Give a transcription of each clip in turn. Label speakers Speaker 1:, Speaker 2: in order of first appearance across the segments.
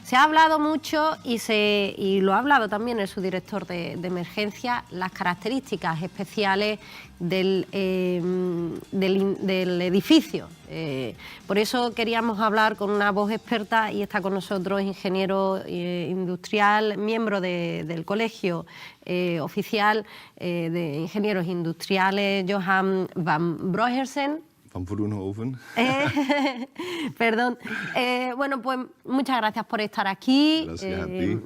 Speaker 1: Se ha hablado mucho y lo ha hablado también el subdirector de emergencia, las características especiales del edificio. Por eso queríamos hablar con una voz experta y está con nosotros ingeniero industrial, miembro del colegio oficial de ingenieros industriales, Johan van Broekhuizen.
Speaker 2: Van Vroonhoven.
Speaker 1: Perdón. Bueno, pues muchas gracias por estar aquí.
Speaker 2: Gracias a ti.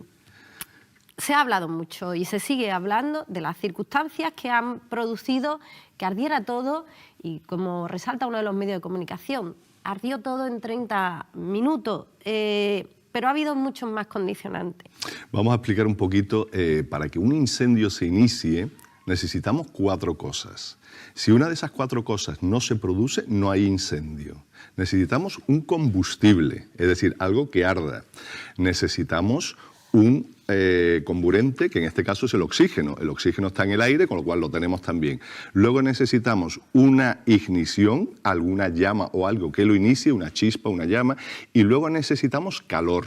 Speaker 1: Se ha hablado mucho y se sigue hablando de las circunstancias que han producido que ardiera todo y, como resalta uno de los medios de comunicación, ardió todo en 30 minutos, pero ha habido muchos más condicionantes.
Speaker 2: Vamos a explicar un poquito. Para que un incendio se inicie, necesitamos 4 cosas. Si una de esas 4 cosas no se produce, no hay incendio. Necesitamos un combustible, es decir, algo que arda. Necesitamos un comburente, que en este caso es el oxígeno. El oxígeno está en el aire, con lo cual lo tenemos también. Luego necesitamos una ignición, alguna llama o algo que lo inicie, una chispa, una llama. Y luego necesitamos calor.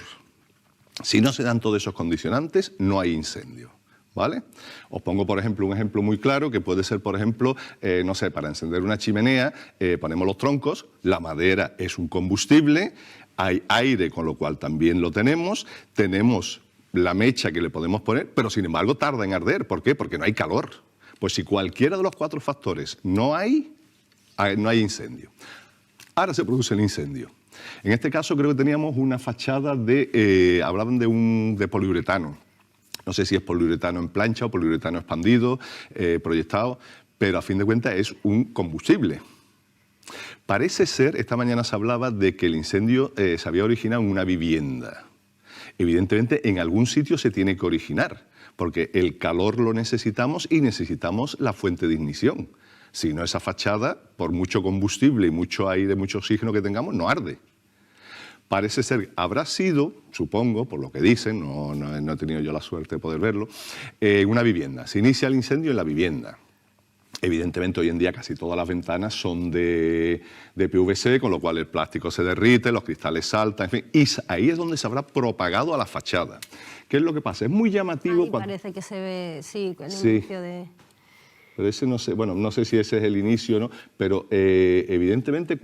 Speaker 2: Si no se dan todos esos condicionantes, no hay incendio. ¿Vale? Os pongo, por ejemplo, un ejemplo muy claro que puede ser, por ejemplo, no sé, para encender una chimenea, ponemos los troncos, la madera es un combustible, hay aire, con lo cual también lo tenemos la mecha que le podemos poner, pero sin embargo tarda en arder. ¿Por qué? Porque no hay calor. Pues si cualquiera de los 4 factores no hay incendio. Ahora se produce el incendio. En este caso creo que teníamos una fachada hablaban de poliuretano. No sé si es poliuretano en plancha o poliuretano expandido, proyectado, pero a fin de cuentas es un combustible. Parece ser, esta mañana se hablaba de que el incendio se había originado en una vivienda. Evidentemente en algún sitio se tiene que originar, porque el calor lo necesitamos y necesitamos la fuente de ignición. Si no, esa fachada, por mucho combustible y mucho aire, mucho oxígeno que tengamos, no arde. Parece ser, habrá sido, supongo, por lo que dicen, no he tenido yo la suerte de poder verlo, una vivienda. Se inicia el incendio en la vivienda. Evidentemente hoy en día casi todas las ventanas son de PVC, con lo cual el plástico se derrite, los cristales saltan, en fin, y ahí es donde se habrá propagado a la fachada. ¿Qué es lo que pasa? Es muy llamativo.
Speaker 1: Ahí parece que se ve, sí, el inicio de...
Speaker 2: Pero ese no sé, bueno, no sé si ese es el inicio o no, pero evidentemente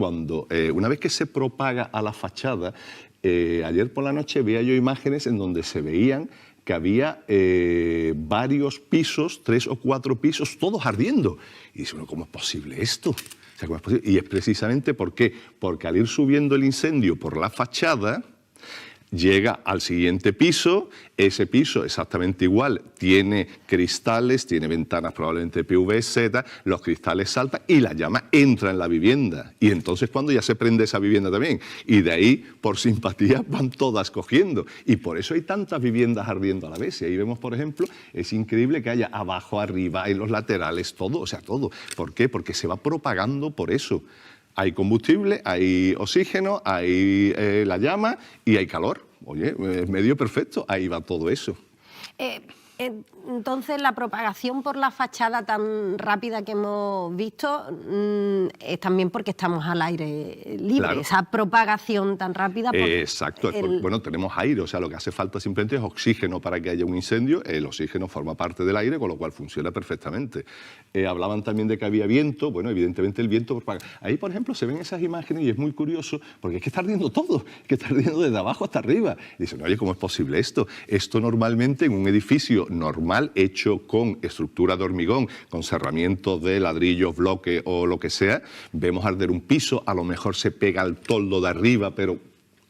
Speaker 2: una vez que se propaga a la fachada, ayer por la noche veía yo imágenes en donde se veían que había varios pisos, 3 o 4 pisos, todos ardiendo. Y dice uno, ¿cómo es posible esto? O sea, ¿cómo es posible? Y es precisamente ¿por qué? Porque al ir subiendo el incendio por la fachada, llega al siguiente piso, ese piso exactamente igual, tiene cristales, tiene ventanas probablemente PVC, los cristales saltan y la llama entra en la vivienda. Y entonces cuando ya se prende esa vivienda también. Y de ahí, por simpatía, van todas cogiendo. Y por eso hay tantas viviendas ardiendo a la vez. Y ahí vemos, por ejemplo, es increíble que haya abajo, arriba, en los laterales, todo, o sea, todo. ¿Por qué? Porque se va propagando por eso. Hay combustible, hay oxígeno, hay la llama y hay calor. Oye, es medio perfecto, ahí va todo eso.
Speaker 1: Entonces, la propagación por la fachada tan rápida que hemos visto es también porque estamos al aire libre. Claro. Esa propagación tan rápida...
Speaker 2: Exacto. Bueno, tenemos aire, o sea, lo que hace falta simplemente es oxígeno para que haya un incendio. El oxígeno forma parte del aire, con lo cual funciona perfectamente. Hablaban también de que había viento. Bueno, evidentemente el viento propaga. Ahí, por ejemplo, se ven esas imágenes y es muy curioso porque es que está ardiendo todo, es que está ardiendo desde abajo hasta arriba. Y dicen, oye, ¿cómo es posible esto? Esto normalmente en un edificio normal hecho con estructura de hormigón, con cerramiento de ladrillos, bloque o lo que sea, vemos arder un piso, a lo mejor se pega al toldo de arriba, pero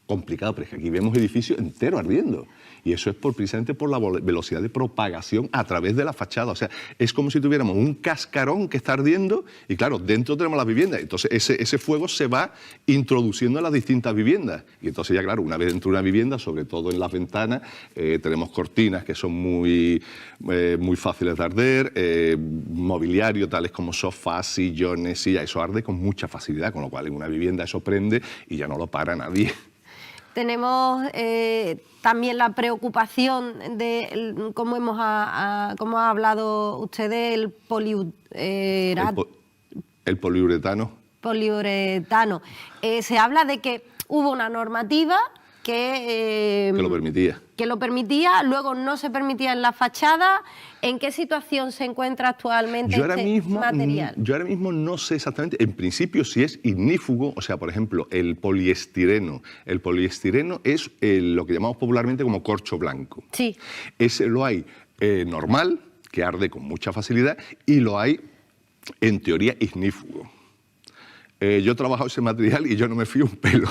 Speaker 2: complicado, pero es que aquí vemos edificios enteros ardiendo. Y eso es precisamente por la velocidad de propagación a través de la fachada. O sea, es como si tuviéramos un cascarón que está ardiendo y, claro, dentro tenemos las viviendas. Entonces, ese fuego se va introduciendo en las distintas viviendas. Y entonces ya, claro, una vez dentro de una vivienda, sobre todo en las ventanas, tenemos cortinas que son muy fáciles de arder, mobiliario, tales como sofás, sillones, sillas, eso arde con mucha facilidad, con lo cual en una vivienda eso prende y ya no lo para nadie.
Speaker 1: Tenemos también la preocupación de, como ha hablado usted, del
Speaker 2: poliuretano.
Speaker 1: Poliuretano. Se habla de que hubo una normativa que
Speaker 2: lo permitía.
Speaker 1: Que lo permitía, luego no se permitía en la fachada. ¿En qué situación se encuentra actualmente material?
Speaker 2: Yo ahora mismo no sé exactamente, en principio si es ignífugo, o sea, por ejemplo, el poliestireno. El poliestireno es lo que llamamos popularmente como corcho blanco.
Speaker 1: Sí.
Speaker 2: Ese lo hay normal, que arde con mucha facilidad, y lo hay, en teoría, ignífugo. Yo he trabajado ese material y yo no me fío un pelo.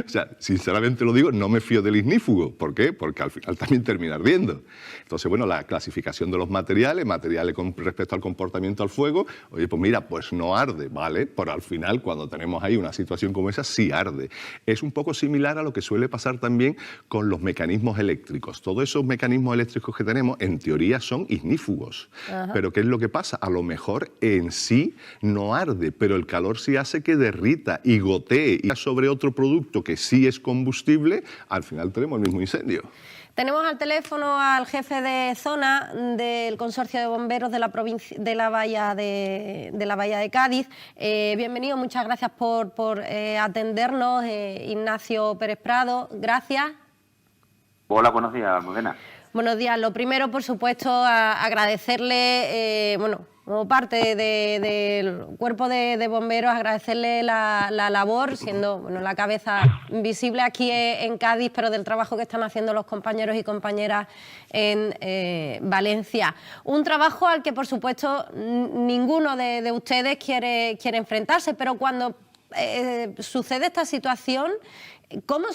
Speaker 2: O sea, sinceramente lo digo, no me fío del ignífugo. ¿Por qué? Porque al final también termina ardiendo. Entonces, bueno, la clasificación de los materiales con respecto al comportamiento al fuego, oye, pues mira, pues no arde, ¿vale? Pero al final, cuando tenemos ahí una situación como esa, sí arde. Es un poco similar a lo que suele pasar también con los mecanismos eléctricos. Todos esos mecanismos eléctricos que tenemos, en teoría, son ignífugos. Ajá. Pero ¿qué es lo que pasa? A lo mejor en sí no arde, pero el calor sí hace que derrita y gotee y sobre otro producto que sí es combustible, al final tenemos el mismo incendio.
Speaker 1: Tenemos al teléfono al jefe de zona del Consorcio de Bomberos de la provincia de la Bahía de Cádiz. Bienvenido, muchas gracias por atendernos, Ignacio Pérez Prado. Gracias.
Speaker 3: Hola, buenos días, Almudena.
Speaker 1: Buenos días. Lo primero, por supuesto, agradecerle, como parte del cuerpo de bomberos, agradecerle la labor, siendo la cabeza visible aquí en Cádiz, pero del trabajo que están haciendo los compañeros y compañeras en Valencia. Un trabajo al que, por supuesto, ninguno de ustedes quiere enfrentarse, pero cuando sucede esta situación, ¿cómo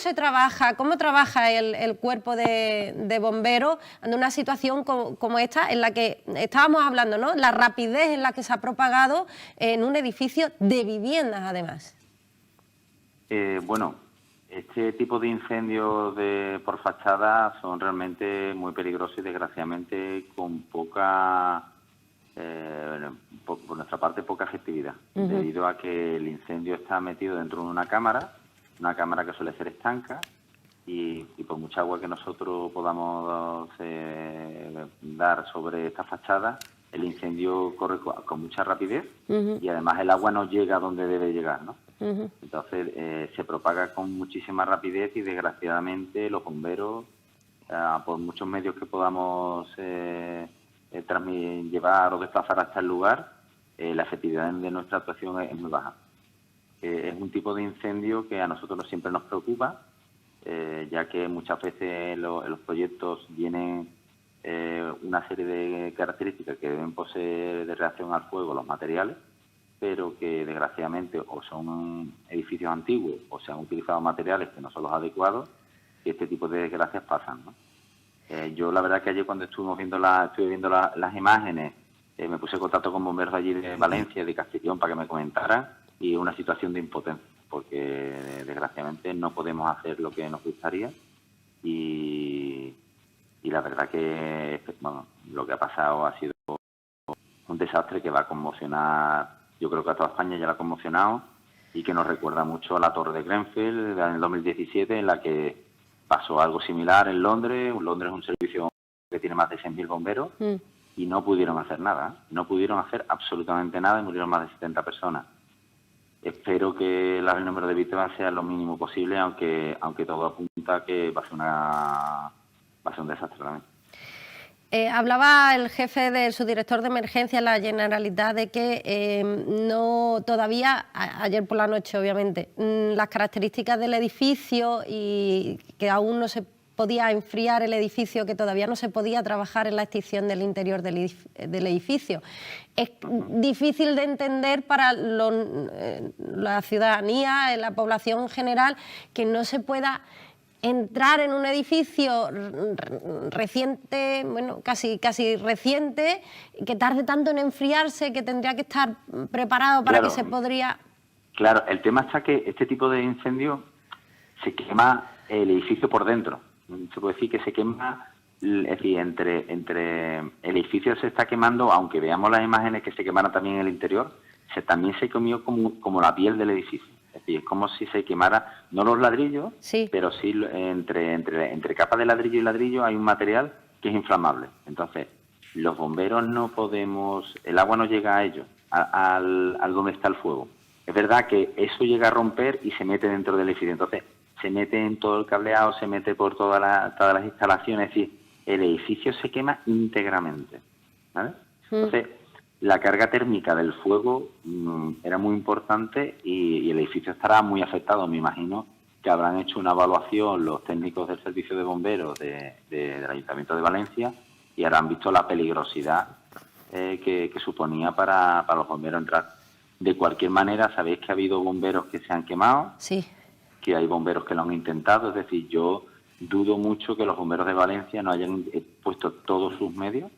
Speaker 1: trabaja el cuerpo de bomberos en una situación como esta, en la que estábamos hablando, ¿no? La rapidez en la que se ha propagado en un edificio de viviendas, además?
Speaker 3: Bueno, este tipo de incendios por fachada son realmente muy peligrosos y, desgraciadamente, con poca, por nuestra parte, poca efectividad, debido a que el incendio está metido dentro de una cámara que suele ser estanca, y por mucha agua que nosotros podamos dar sobre esta fachada, el incendio corre con mucha rapidez y además el agua no llega a donde debe llegar, ¿no? Entonces se propaga con muchísima rapidez y, desgraciadamente, los bomberos, por muchos medios que podamos llevar o desplazar hasta el lugar, la efectividad de nuestra actuación es muy baja. Es un tipo de incendio que a nosotros siempre nos preocupa, ya que muchas veces en los proyectos vienen una serie de características que deben poseer de reacción al fuego los materiales, pero que, desgraciadamente, o son edificios antiguos o se han utilizado materiales que no son los adecuados, y este tipo de desgracias pasan, ¿no? Yo, la verdad, que ayer, cuando estuve viendo las imágenes, me puse en contacto con bomberos de allí de Valencia, de Castellón, para que me comentaran, y una situación de impotencia, porque desgraciadamente no podemos hacer lo que nos gustaría, y la verdad que lo que ha pasado ha sido un desastre que va a conmocionar, yo creo que a toda España ya la ha conmocionado, y que nos recuerda mucho a la Torre de Grenfell en el 2017, en la que pasó algo similar en Londres. Londres es un servicio que tiene más de 100.000 bomberos y no pudieron hacer nada, no pudieron hacer absolutamente nada, y murieron más de 70 personas. Espero que el número de víctimas sea lo mínimo posible, aunque todo apunta a que va a ser un desastre también.
Speaker 1: Hablaba el jefe de su director de emergencia en la Generalitat de que no todavía, ayer por la noche obviamente, las características del edificio, y que aún no se podía enfriar el edificio, que todavía no se podía trabajar en la extinción del interior del edificio. Es difícil de entender para la ciudadanía, la población en general, que no se pueda entrar en un edificio reciente, casi reciente, que tarde tanto en enfriarse, que tendría que estar preparado para que se podría...
Speaker 3: Claro, el tema está que este tipo de incendio se quema el edificio por dentro. Se puede decir que se quema, es decir, entre el edificio se está quemando, aunque veamos las imágenes que se quemaran también en el interior, también se comió como la piel del edificio. Es decir, es como si se quemara, no los ladrillos, sí, pero sí entre capas de ladrillo y ladrillo hay un material que es inflamable. Entonces, los bomberos no podemos, el agua no llega a ellos, al donde está el fuego. Es verdad que eso llega a romper y se mete dentro del edificio. Entonces, se mete en todo el cableado, se mete por todas las instalaciones, es decir, el edificio se quema íntegramente, ¿vale? Entonces, la carga térmica del fuego era muy importante y el edificio estará muy afectado. Me imagino que habrán hecho una evaluación los técnicos del Servicio de Bomberos del Ayuntamiento de Valencia y habrán visto la peligrosidad que suponía para los bomberos entrar. De cualquier manera, sabéis que ha habido bomberos que se han quemado,
Speaker 1: Sí.
Speaker 3: que hay bomberos que lo han intentado, es decir, yo dudo mucho que los bomberos de Valencia no hayan puesto todos sus medios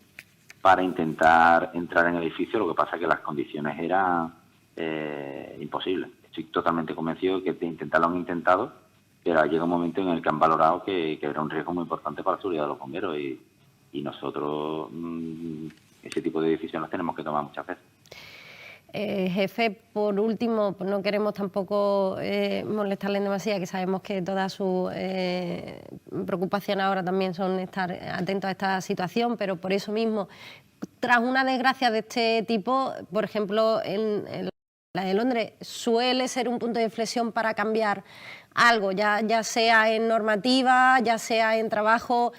Speaker 3: para intentar entrar en el edificio, lo que pasa es que las condiciones eran imposibles. Estoy totalmente convencido de que intentarlo han intentado, pero ha llegado un momento en el que han valorado que era un riesgo muy importante para la seguridad de los bomberos y nosotros ese tipo de decisiones tenemos que tomar muchas veces.
Speaker 1: Jefe, por último, pues no queremos tampoco molestarle demasiado, que sabemos que toda su preocupación ahora también son estar atentos a esta situación, pero por eso mismo, tras una desgracia de este tipo, por ejemplo, en la de Londres, suele ser un punto de inflexión para cambiar algo, ya sea en normativa, ya sea en trabajo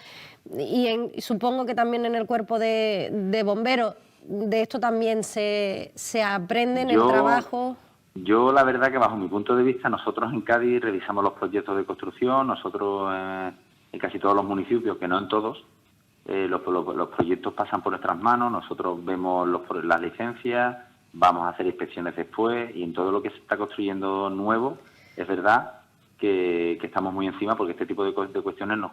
Speaker 1: y supongo que también en el cuerpo de bomberos. ¿De esto también se aprende en el trabajo?
Speaker 3: Yo, la verdad que bajo mi punto de vista, nosotros en Cádiz revisamos los proyectos de construcción, nosotros en casi todos los municipios, que no en todos, los proyectos pasan por nuestras manos, nosotros vemos las licencias, vamos a hacer inspecciones después y en todo lo que se está construyendo nuevo, es verdad que estamos muy encima porque este tipo de cuestiones nos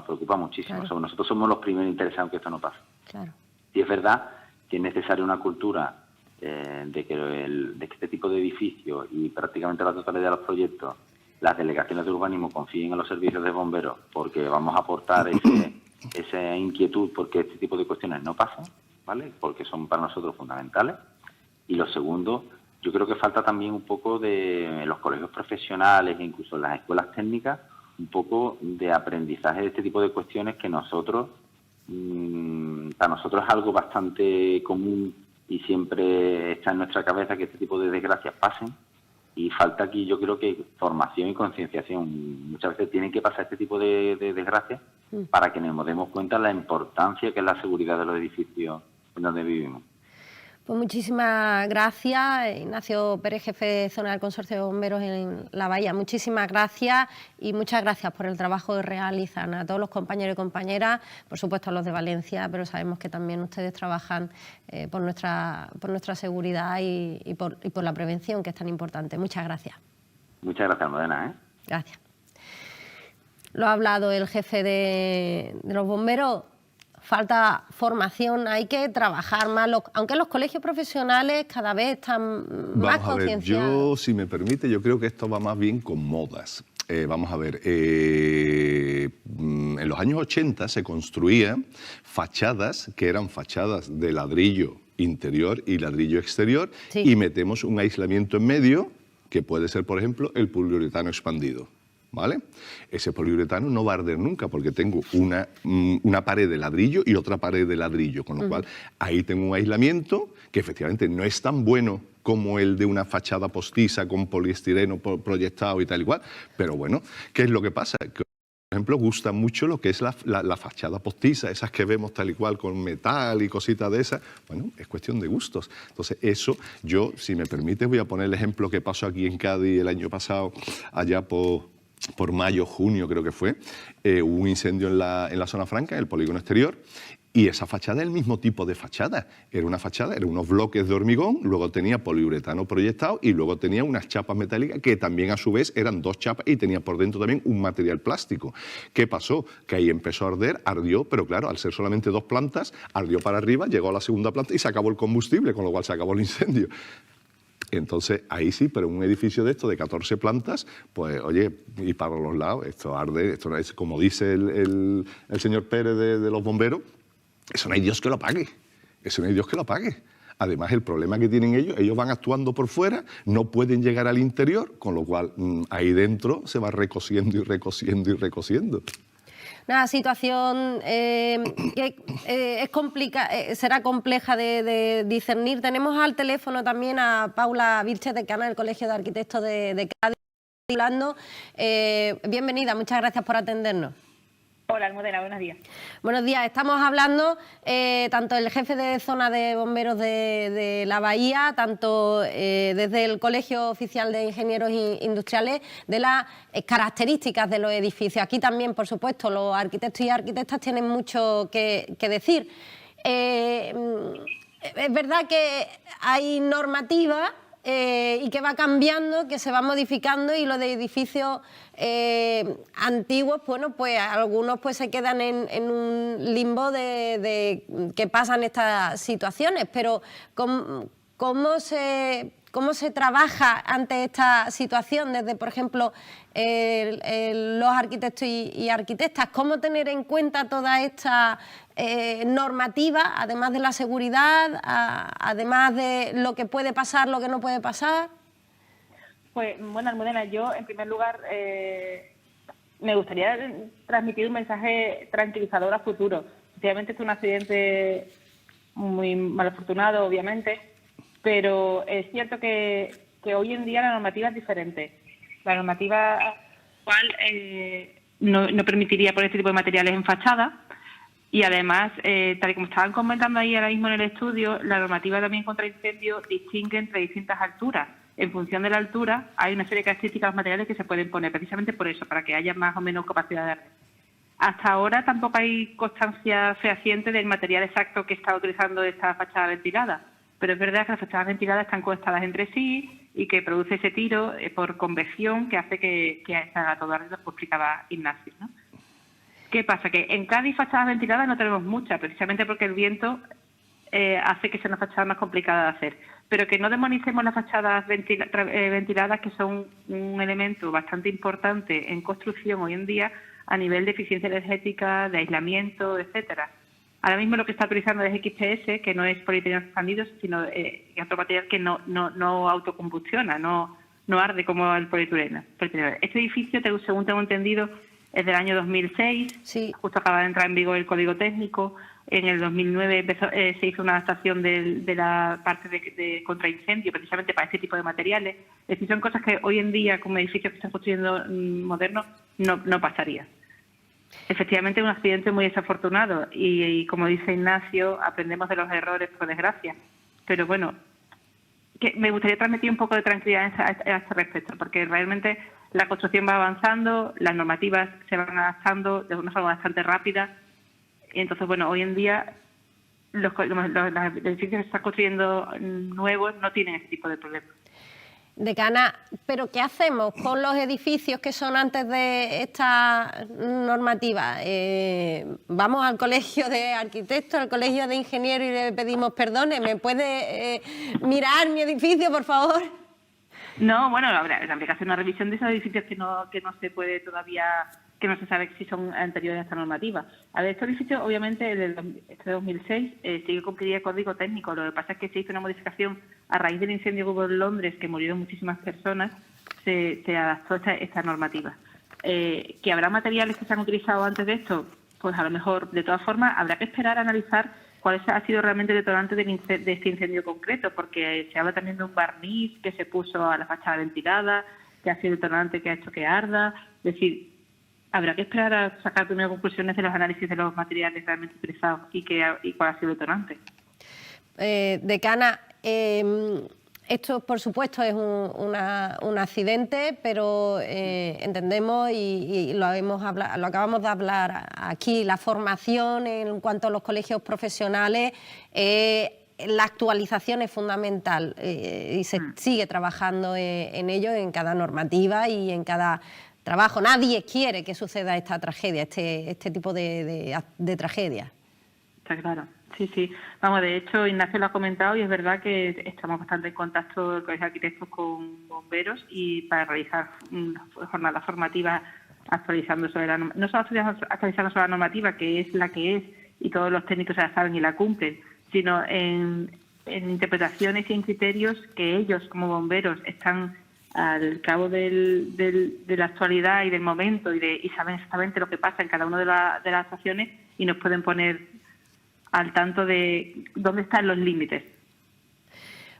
Speaker 3: preocupa muchísimo.
Speaker 1: Claro.
Speaker 3: Nosotros somos los primeros interesados en que esto no pase.
Speaker 1: Claro.
Speaker 3: Y es verdad que es necesaria una cultura de que este tipo de edificios y prácticamente la totalidad de los proyectos, las delegaciones de urbanismo confíen en los servicios de bomberos porque vamos a aportar esa inquietud porque este tipo de cuestiones no pasan, ¿vale? Porque son para nosotros fundamentales. Y lo segundo, yo creo que falta también un poco de los colegios profesionales e incluso en las escuelas técnicas, un poco de aprendizaje de este tipo de cuestiones que para nosotros es algo bastante común y siempre está en nuestra cabeza que este tipo de desgracias pasen y falta aquí yo creo que formación y concienciación. Muchas veces tienen que pasar este tipo de desgracias para que nos demos cuenta de la importancia que es la seguridad de los edificios en donde vivimos.
Speaker 1: Pues muchísimas gracias, Ignacio Pérez, jefe de zona del Consorcio de Bomberos en La Bahía. Muchísimas gracias y muchas gracias por el trabajo que realizan a todos los compañeros y compañeras, por supuesto a los de Valencia, pero sabemos que también ustedes trabajan por nuestra seguridad y por la prevención, que es tan importante. Muchas gracias.
Speaker 3: Muchas gracias, Almudena.
Speaker 1: Gracias. Lo ha hablado el jefe de los bomberos. Falta formación, hay que trabajar más, aunque los colegios profesionales cada vez están más concienciados.
Speaker 2: Yo, si me permite, yo creo que esto va más bien con modas. Vamos a ver, en los años 80 se construían fachadas que eran fachadas de ladrillo interior y ladrillo exterior,
Speaker 1: sí,
Speaker 2: y metemos un aislamiento en medio, que puede ser, por ejemplo, el poliuretano expandido. ¿Vale? Ese poliuretano no va a arder nunca porque tengo una pared de ladrillo y otra pared de ladrillo, con lo cual ahí tengo un aislamiento que efectivamente no es tan bueno como el de una fachada postiza con poliestireno proyectado y tal y cual, pero bueno, ¿qué es lo que pasa? Que, por ejemplo, gusta mucho lo que es la fachada postiza, esas que vemos tal y cual con metal y cositas de esas. Bueno, es cuestión de gustos. Entonces, eso, yo, si me permite, voy a poner el ejemplo que pasó aquí en Cádiz el año pasado, allá por mayo, junio creo que fue, hubo un incendio en la zona franca, en el polígono exterior, y esa fachada es el mismo tipo de fachada. Era una fachada, eran unos bloques de hormigón, luego tenía poliuretano proyectado y luego tenía unas chapas metálicas que también a su vez eran dos chapas y tenía por dentro también un material plástico. ¿Qué pasó? Que ahí empezó a arder, ardió, pero claro, al ser solamente dos plantas, ardió para arriba, llegó a la segunda planta y se acabó el combustible, con lo cual se acabó el incendio. Entonces, ahí sí, pero en un edificio de esto de 14 plantas, pues oye, y para los lados, esto arde, esto no es, como dice el señor Pérez de los bomberos, eso no hay Dios que lo pague, eso no hay Dios que lo pague. Además, el problema que tienen ellos van actuando por fuera, no pueden llegar al interior, con lo cual ahí dentro se va recociendo y recociendo y recociendo.
Speaker 1: Una situación que será compleja de discernir. Tenemos al teléfono también a Paula Vilches, decana del Colegio de Arquitectos de Cádiz. hablando. Bienvenida, muchas gracias por atendernos.
Speaker 4: Hola, Almudena, buenos días.
Speaker 1: Buenos días, estamos hablando, tanto el jefe de zona de bomberos de la Bahía, tanto desde el Colegio Oficial de Ingenieros Industriales, de las características de los edificios. Aquí también, por supuesto, los arquitectos y arquitectas tienen mucho que decir. Es verdad que hay normativa y que va cambiando, que se va modificando, y los de edificios antiguos, bueno, pues algunos pues se quedan en un limbo de que pasan estas situaciones, pero ¿cómo se trabaja ante esta situación desde, por ejemplo, los arquitectos y arquitectas? ¿Cómo tener en cuenta toda esta normativa, además de la seguridad, además de lo que puede pasar, lo que no puede pasar?
Speaker 4: Pues, bueno, Almudena, yo, en primer lugar, me gustaría transmitir un mensaje tranquilizador a futuro. Efectivamente, es un accidente muy malafortunado, obviamente, pero es cierto que hoy en día la normativa es diferente. La normativa actual no permitiría poner este tipo de materiales en fachada, y además, tal y como estaban comentando ahí ahora mismo en el estudio, la normativa también contra incendios distingue entre distintas alturas. En función de la altura hay una serie de características de los materiales que se pueden poner, precisamente por eso, para que haya más o menos capacidad de red. Hasta ahora tampoco hay constancia fehaciente del material exacto que está utilizando esta fachada ventilada, pero es verdad que las fachadas ventiladas están conectadas entre sí y que produce ese tiro por convección que hace que se haga todo arreglo, como explicaba Ignacio, ¿no? ¿Qué pasa? Que en Cádiz fachadas ventiladas no tenemos muchas, precisamente porque el viento hace que sea una fachada más complicada de hacer. Pero que no demonicemos las fachadas ventiladas, que son un elemento bastante importante en construcción hoy en día a nivel de eficiencia energética, de aislamiento, etcétera. Ahora mismo lo que está utilizando es XPS, que no es polietileno expandido, sino otro material que no autocombustiona, no arde como el polietileno. Este edificio, según tengo entendido, es del año 2006,
Speaker 1: sí. Justo
Speaker 4: acaba de entrar en vigor el Código Técnico. En el 2009 se hizo una adaptación de la parte de contraincendio, precisamente para este tipo de materiales. Es decir, son cosas que hoy en día, como edificios que están construyendo modernos, no pasaría. Efectivamente, es un accidente muy desafortunado y como dice Ignacio, aprendemos de los errores, por desgracia. Pero bueno, que me gustaría transmitir un poco de tranquilidad a este respecto, porque realmente la construcción va avanzando, las normativas se van adaptando de una forma bastante rápida. Y entonces, bueno, hoy en día los edificios que se están construyendo nuevos no tienen ese tipo de problemas.
Speaker 1: Decana, ¿pero qué hacemos con los edificios que son antes de esta normativa? Vamos al colegio de arquitectos, al colegio de ingenieros y le pedimos perdone, ¿me puede mirar mi edificio, por favor?
Speaker 4: No, bueno, habría que hacer una revisión de esos edificios que no se puede todavía, que no se sabe si son anteriores a esta normativa. A ver, este edificio, obviamente, este 2006, sí que cumpliría el Código Técnico. Lo que pasa es que se hizo una modificación a raíz del incendio que hubo en Londres, que murieron muchísimas personas, se adaptó esta normativa. ¿Que habrá materiales que se han utilizado antes de esto? Pues a lo mejor, de todas formas, habrá que esperar a analizar cuál ha sido realmente el detonante de este incendio concreto, porque se habla también de un barniz que se puso a la fachada ventilada, que ha sido el detonante que ha hecho que arda. Es decir, habrá que esperar a sacar primeras conclusiones de los análisis de los materiales realmente utilizados y cuál ha sido el detonante.
Speaker 1: Decana, esto por supuesto es un accidente, pero entendemos y lo acabamos de hablar aquí, la formación en cuanto a los colegios profesionales, la actualización es fundamental y se sigue trabajando en ello en cada normativa y en cada trabajo. Nadie quiere que suceda esta tragedia, este tipo de tragedia.
Speaker 4: Está claro. Sí. Vamos, de hecho, Ignacio lo ha comentado y es verdad que estamos bastante en contacto con los arquitectos con bomberos y para realizar jornadas formativas actualizando no solo actualizando sobre la normativa, que es la que es y todos los técnicos ya la saben y la cumplen, sino en interpretaciones y en criterios que ellos como bomberos están al cabo de la actualidad y del momento y saben exactamente lo que pasa en cada una de las estaciones y nos pueden poner al tanto de dónde están los límites.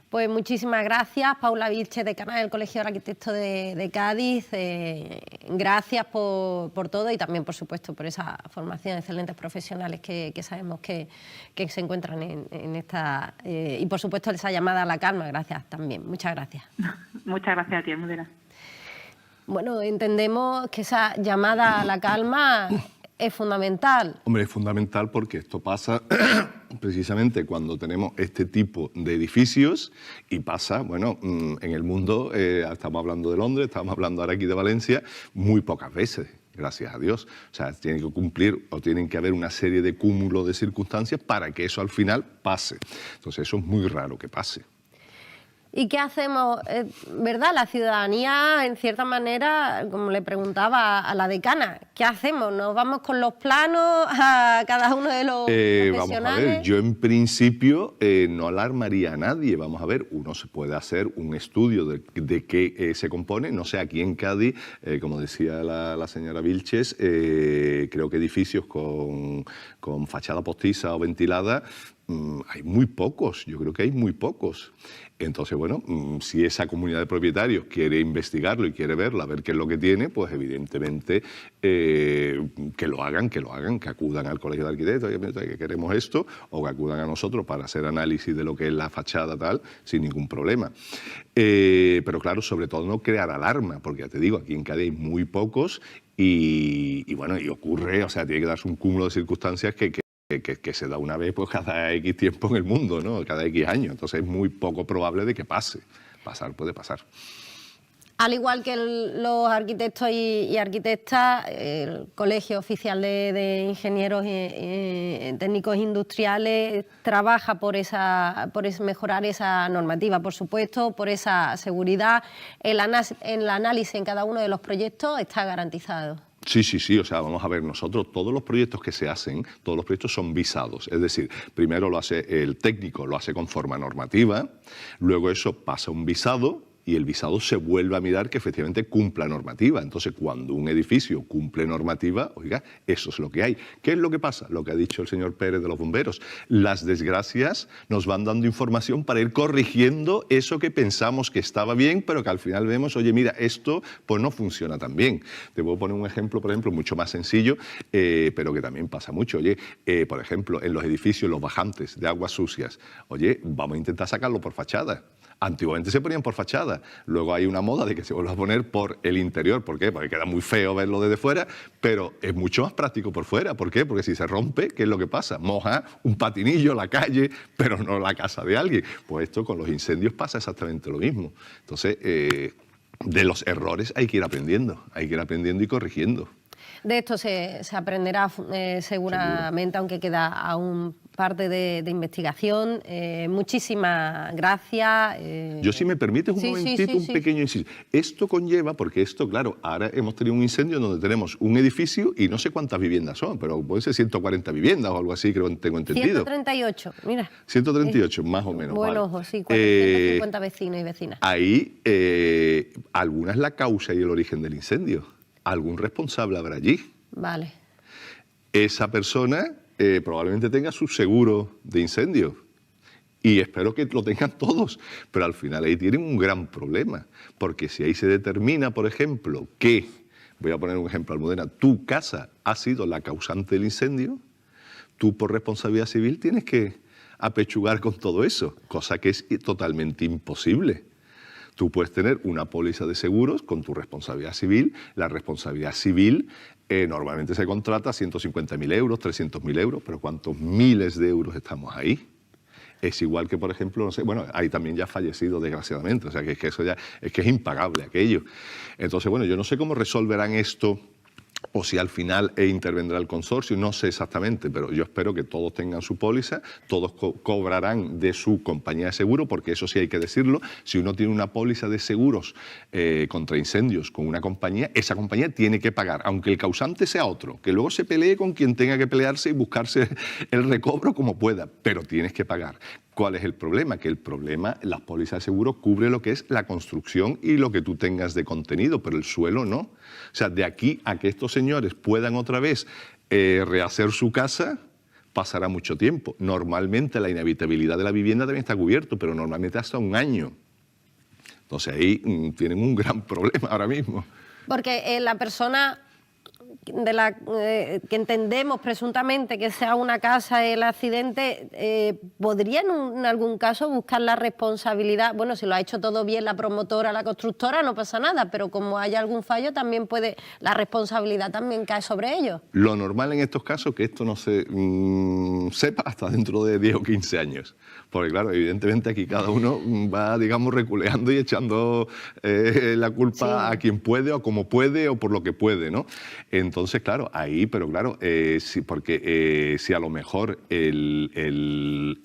Speaker 1: Pues muchísimas gracias, Paula Vilches, decana del Colegio de Arquitectos de Cádiz. Gracias por todo y también, por supuesto, por esa formación, excelentes profesionales que sabemos que se encuentran en esta... y, por supuesto, esa llamada a la calma. Gracias también. Muchas gracias.
Speaker 4: Muchas gracias a ti, Almudena.
Speaker 1: Bueno, entendemos que esa llamada a la calma es fundamental.
Speaker 2: Hombre, es fundamental porque esto pasa precisamente cuando tenemos este tipo de edificios y pasa, bueno, en el mundo, estamos hablando de Londres, estamos hablando ahora aquí de Valencia, muy pocas veces, gracias a Dios. O sea, tienen que cumplir o tienen que haber una serie de cúmulos de circunstancias para que eso al final pase. Entonces, eso es muy raro que pase.
Speaker 1: ¿Y qué hacemos? ¿Verdad? La ciudadanía, en cierta manera, como le preguntaba a la decana, ¿qué hacemos? ¿Nos vamos con los planos a cada uno de los profesionales?
Speaker 2: Vamos a ver, yo en principio no alarmaría a nadie. Vamos a ver, uno se puede hacer un estudio de qué se compone. No sé, aquí en Cádiz, como decía la señora Vilches, creo que edificios con fachada postiza o ventilada, hay muy pocos, yo creo que hay muy pocos. Entonces, bueno, si esa comunidad de propietarios quiere investigarlo y quiere verlo, a ver qué es lo que tiene, pues evidentemente que lo hagan, que acudan al Colegio de Arquitectos, que queremos esto, o que acudan a nosotros para hacer análisis de lo que es la fachada tal, sin ningún problema. Pero claro, sobre todo no crear alarma, porque ya te digo, aquí en Cádiz hay muy pocos y bueno, y ocurre, o sea, tiene que darse un cúmulo de circunstancias que se da una vez pues cada X tiempo en el mundo, ¿no? Cada X años. Entonces es muy poco probable de que pase. Pasar puede pasar.
Speaker 1: Al igual que los arquitectos y arquitectas, el Colegio Oficial de Ingenieros y Técnicos Industriales trabaja por mejorar esa normativa, por supuesto, por esa seguridad. El análisis en cada uno de los proyectos está garantizado.
Speaker 2: Sí, o sea, vamos a ver, nosotros todos los proyectos que se hacen, todos los proyectos son visados, es decir, primero lo hace el técnico, lo hace con forma normativa, luego eso pasa a un visado y el visado se vuelve a mirar que efectivamente cumpla normativa. Entonces, cuando un edificio cumple normativa, oiga, eso es lo que hay. ¿Qué es lo que pasa? Lo que ha dicho el señor Pérez de los bomberos. Las desgracias nos van dando información para ir corrigiendo eso que pensamos que estaba bien, pero que al final vemos, oye, mira, esto pues no funciona tan bien. Te puedo poner un ejemplo, por ejemplo, mucho más sencillo, pero que también pasa mucho. Oye, por ejemplo, en los edificios, los bajantes de aguas sucias, oye, vamos a intentar sacarlo por fachada. Antiguamente se ponían por fachada, luego hay una moda de que se vuelva a poner por el interior. ¿Por qué? Porque queda muy feo verlo desde fuera, pero es mucho más práctico por fuera. ¿Por qué? Porque si se rompe, ¿qué es lo que pasa? Moja un patinillo, la calle, pero no la casa de alguien. Pues esto con los incendios pasa exactamente lo mismo. Entonces, de los errores hay que ir aprendiendo y corrigiendo.
Speaker 1: De esto se aprenderá seguramente, seguro, aunque queda aún parte de investigación. Muchísimas gracias.
Speaker 2: Yo, si me permites un momentito, un pequeño inciso. Esto conlleva, porque esto, claro, ahora hemos tenido un incendio donde tenemos un edificio y no sé cuántas viviendas son, pero puede ser 140 viviendas o algo así, creo que tengo entendido.
Speaker 1: 138, mira.
Speaker 2: 138, más o menos.
Speaker 1: Buen ojo, sí, 450 vecinos y vecinas.
Speaker 2: Ahí, alguna es la causa y el origen del incendio. Algún responsable habrá allí.
Speaker 1: Vale.
Speaker 2: Esa persona probablemente tenga su seguro de incendio y espero que lo tengan todos, pero al final ahí tienen un gran problema, porque si ahí se determina, por ejemplo, que, voy a poner un ejemplo, Almudena, tu casa ha sido la causante del incendio, tú por responsabilidad civil tienes que apechugar con todo eso, cosa que es totalmente imposible. Tú puedes tener una póliza de seguros con tu responsabilidad civil. La responsabilidad civil normalmente se contrata 150.000 euros, 300.000 euros, pero ¿cuántos miles de euros estamos ahí? Es igual que, por ejemplo, no sé, bueno, hay también ya fallecido, desgraciadamente, o sea, que eso ya es que es impagable aquello. Entonces, bueno, yo no sé cómo resolverán esto, o si al final intervendrá el consorcio, no sé exactamente, pero yo espero que todos tengan su póliza, todos cobrarán de su compañía de seguro, porque eso sí hay que decirlo, si uno tiene una póliza de seguros contra incendios con una compañía, esa compañía tiene que pagar, aunque el causante sea otro, que luego se pelee con quien tenga que pelearse y buscarse el recobro como pueda, pero tienes que pagar. ¿Cuál es el problema? Que el problema, las pólizas de seguro cubre lo que es la construcción y lo que tú tengas de contenido, pero el suelo no. O sea, de aquí a que estos señores puedan otra vez rehacer su casa, pasará mucho tiempo. Normalmente la inhabitabilidad de la vivienda también está cubierto, pero normalmente hasta un año. Entonces ahí tienen un gran problema ahora mismo.
Speaker 1: Porque la persona que entendemos presuntamente que sea una casa el accidente, ¿podría en algún caso buscar la responsabilidad? Bueno, si lo ha hecho todo bien la promotora, la constructora, no pasa nada, pero como haya algún fallo, también la responsabilidad también cae sobre ellos.
Speaker 2: Lo normal en estos casos es que esto no se sepa hasta dentro de 10 o 15 años. Porque claro, evidentemente aquí cada uno va, digamos, reculeando y echando la culpa a quien puede o como puede o por lo que puede, ¿no? Entonces, claro, ahí, pero claro, sí, porque si a lo mejor el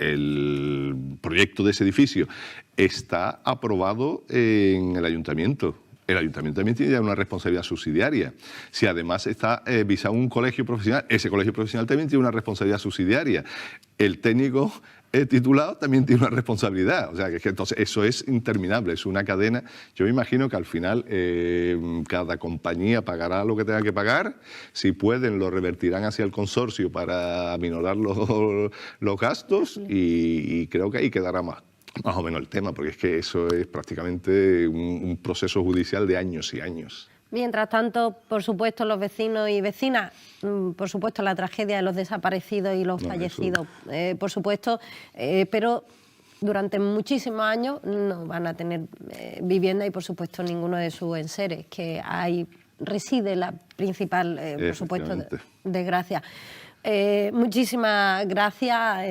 Speaker 2: proyecto de ese edificio está aprobado en el ayuntamiento, el ayuntamiento también tiene una responsabilidad subsidiaria. Si además está visado un colegio profesional, ese colegio profesional también tiene una responsabilidad subsidiaria. El técnico titulado también tiene una responsabilidad. O sea, que entonces eso es interminable, es una cadena. Yo me imagino que al final cada compañía pagará lo que tenga que pagar. Si pueden, lo revertirán hacia el consorcio para aminorar los gastos y creo que ahí quedará más o menos el tema, porque es que eso es prácticamente un proceso judicial de años y años.
Speaker 1: Mientras tanto, por supuesto, los vecinos y vecinas, por supuesto, la tragedia de los desaparecidos y los fallecidos, por supuesto, pero durante muchísimos años no van a tener vivienda y, por supuesto, ninguno de sus enseres, que ahí reside la principal, por supuesto, desgracia. Muchísimas gracias,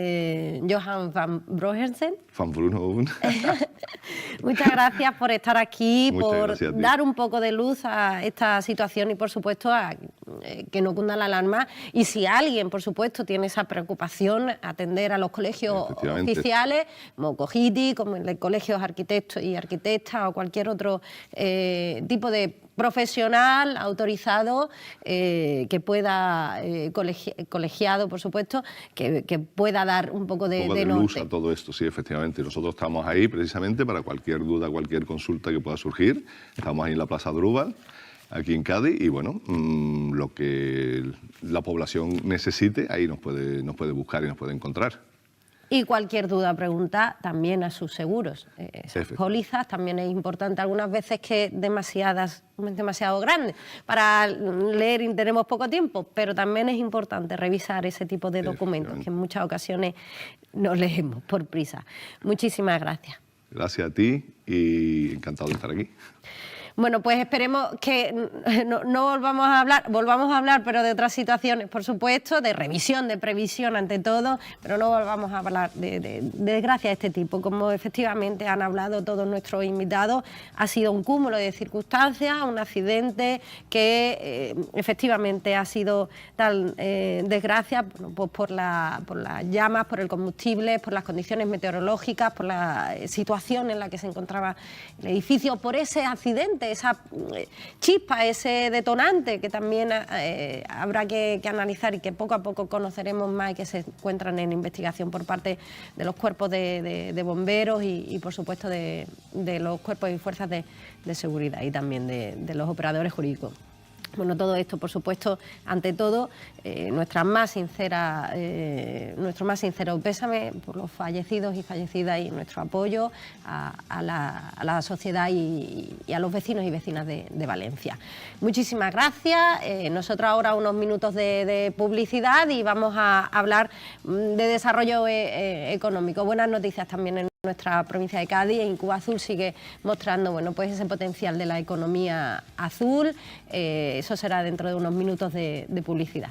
Speaker 1: Johan van Broekhuizen.
Speaker 2: Van Bruno.
Speaker 1: Muchas gracias por estar aquí,
Speaker 2: Muchas
Speaker 1: por dar un poco de luz a esta situación y, por supuesto, a que no cunda la alarma. Y si alguien, por supuesto, tiene esa preocupación, atender a los colegios oficiales, como COGITI, como en el colegio de arquitectos y arquitectas o cualquier otro tipo de profesional autorizado que pueda, colegiado, por supuesto, que pueda dar un poco de
Speaker 2: luz a todo esto, sí, efectivamente. Nosotros estamos ahí precisamente para cualquier duda, cualquier consulta que pueda surgir. Estamos ahí en la Plaza Drúbal, aquí en Cádiz, y bueno, lo que la población necesite, ahí nos puede buscar y nos puede encontrar.
Speaker 1: Y cualquier duda, pregunta también a sus seguros. Esas pólizas también es importante. Algunas veces que demasiado grandes para leer y tenemos poco tiempo, pero también es importante revisar ese tipo de documentos que en muchas ocasiones no leemos por prisa. Muchísimas gracias.
Speaker 2: Gracias a ti y encantado de estar aquí.
Speaker 1: Bueno, pues esperemos que no volvamos a hablar, pero de otras situaciones, por supuesto, de revisión, de previsión ante todo, pero no volvamos a hablar de desgracia de este tipo. Como efectivamente han hablado todos nuestros invitados, ha sido un cúmulo de circunstancias, un accidente que efectivamente ha sido tal desgracia pues por las llamas, por el combustible, por las condiciones meteorológicas, por la situación en la que se encontraba el edificio, por ese accidente, esa chispa, ese detonante que también habrá que analizar y que poco a poco conoceremos más y que se encuentran en investigación por parte de los cuerpos de bomberos y por supuesto de los cuerpos y fuerzas de seguridad y también de los operadores jurídicos. Bueno, todo esto, por supuesto, ante todo, nuestro más sincero pésame por los fallecidos y fallecidas y nuestro apoyo a la sociedad y a los vecinos y vecinas de Valencia. Muchísimas gracias. Nosotros ahora unos minutos de publicidad y vamos a hablar de desarrollo económico. Buenas noticias también en nuestra provincia de Cádiz. Incuba Azul sigue mostrando pues ese potencial de la economía azul. Eso será dentro de unos minutos de publicidad.